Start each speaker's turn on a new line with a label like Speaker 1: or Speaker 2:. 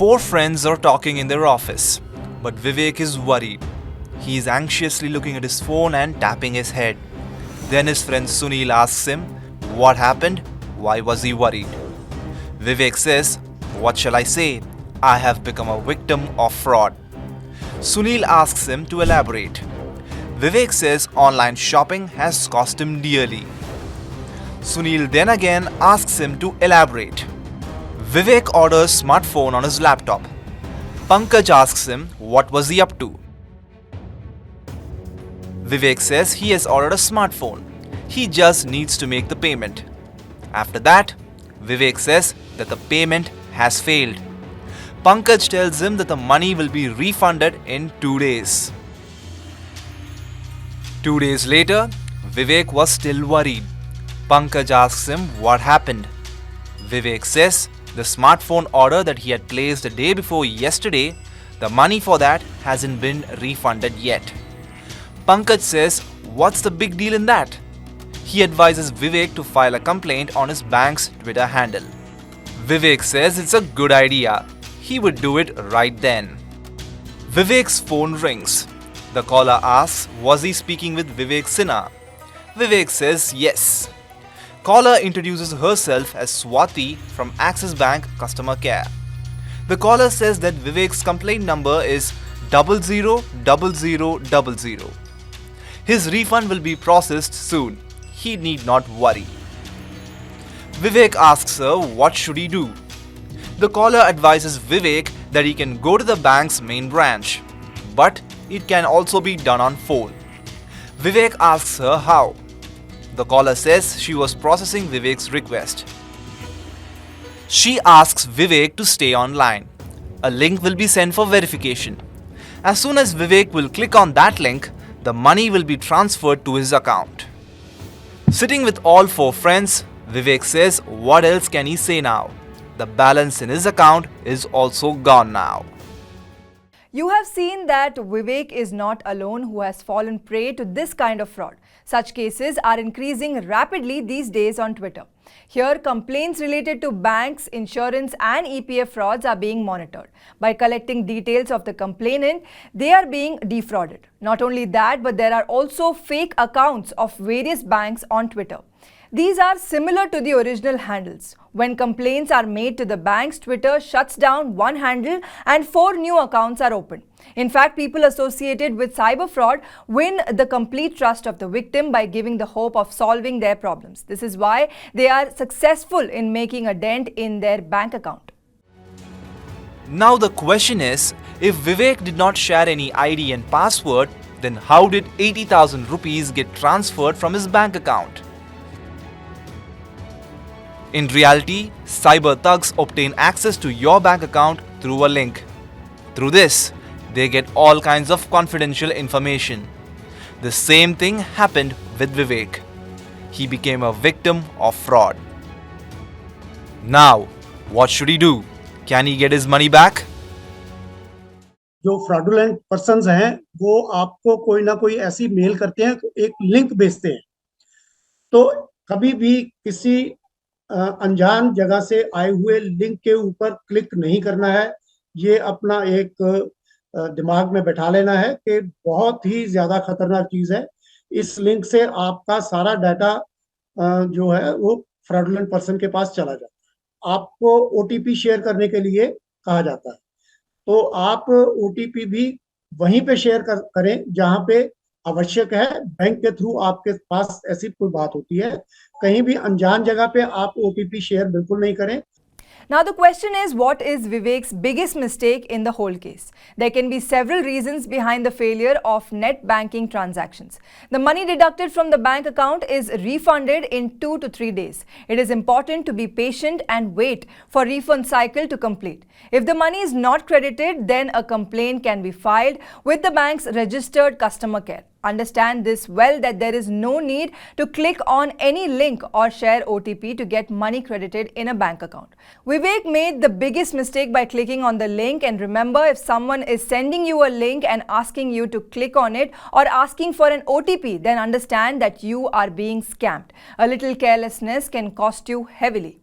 Speaker 1: Four friends are talking in their office, but Vivek is worried. He is anxiously looking at his phone and tapping his head. Then his friend Sunil asks him, "What happened? Why was he worried?" Vivek says, "What shall I say? I have become a victim of fraud." Sunil asks him to elaborate. Vivek says online shopping has cost him dearly. Sunil then again asks him to elaborate. Vivek orders smartphone on his laptop. Pankaj asks him what was he up to. Vivek says he has ordered a smartphone. He just needs to make the payment. After that, Vivek says that the payment has failed. Pankaj tells him that the money will be refunded in 2 days. 2 days later, Vivek was still worried. Pankaj asks him what happened. Vivek says the smartphone order that he had placed a day before yesterday, the money for that hasn't been refunded yet. Pankaj says, "What's the big deal in that?" He advises Vivek to file a complaint on his bank's Twitter handle. Vivek says it's a good idea. He would do it right then. Vivek's phone rings. The caller asks, was he speaking with Vivek Sinha? Vivek says yes. Caller introduces herself as Swati from Axis Bank Customer Care. The caller says that Vivek's complaint number is 000000. His refund will be processed soon. He need not worry. Vivek asks her what should he do. The caller advises Vivek that he can go to the bank's main branch, but it can also be done on phone. Vivek asks her how. The caller says she was processing Vivek's request. She asks Vivek to stay online. A link will be sent for verification. As soon as Vivek will click on that link, the money will be transferred to his account. Sitting with all four friends, Vivek says what else can he say now? The balance in his account is also gone now.
Speaker 2: You have seen that Vivek is not alone who has fallen prey to this kind of fraud. Such cases are increasing rapidly these days on Twitter. Here, complaints related to banks, insurance and EPF frauds are being monitored. By collecting details of the complainant, they are being defrauded. Not only that, but there are also fake accounts of various banks on Twitter. These are similar to the original handles. When complaints are made to the banks, Twitter shuts down one handle and 4 new accounts are opened. In fact, people associated with cyber fraud win the complete trust of the victim by giving the hope of solving their problems. This is why they are successful in making a dent in their bank account.
Speaker 1: Now the question is, if Vivek did not share any ID and password, then how did 80,000 rupees get transferred from his bank account? In reality, cyber thugs obtain access to your bank account through a link. Through this, they get all kinds of confidential information. The same thing happened with Vivek. He became a victim of fraud. Now, what should he do? Can he get his money back?
Speaker 3: जो fraudulent persons हैं वो आपको कोई ना कोई ऐसी mail करते हैं, एक लिंक भेजते हैं. तो कभी भी किसी अनजान जगह से आए हुए लिंक के ऊपर क्लिक नहीं करना है. ये अपना एक दिमाग में बैठा लेना है कि बहुत ही ज्यादा खतरनाक चीज है. इस लिंक से आपका सारा डाटा जो है वो फ्रॉडुलेंट पर्सन के पास चला जाता है. आपको ओटीपी शेयर करने के लिए कहा जाता है. तो आप ओटीपी भी वहीं पे शेयर करें जहां पे आवश्यक है. बैंक के थ्रू आपके पास ऐसी कोई बात होती है. कहीं भी अनजान जगह पे आप ओटीपी शेयर बिल्कुल नहीं करें.
Speaker 2: Now the question is, what is Vivek's biggest mistake in the whole case? There can be several reasons behind the failure of net banking transactions. The money deducted from the bank account is refunded in 2 to 3 days. It is important to be patient and wait for refund cycle to complete. If the money is not credited, then a complaint can be filed with the bank's registered customer care. Understand this well, that there is no need to click on any link or share OTP to get money credited in a bank account. Vivek made the biggest mistake by clicking on the link, and remember, if someone is sending you a link and asking you to click on it or asking for an OTP, then understand that you are being scammed. A little carelessness can cost you heavily.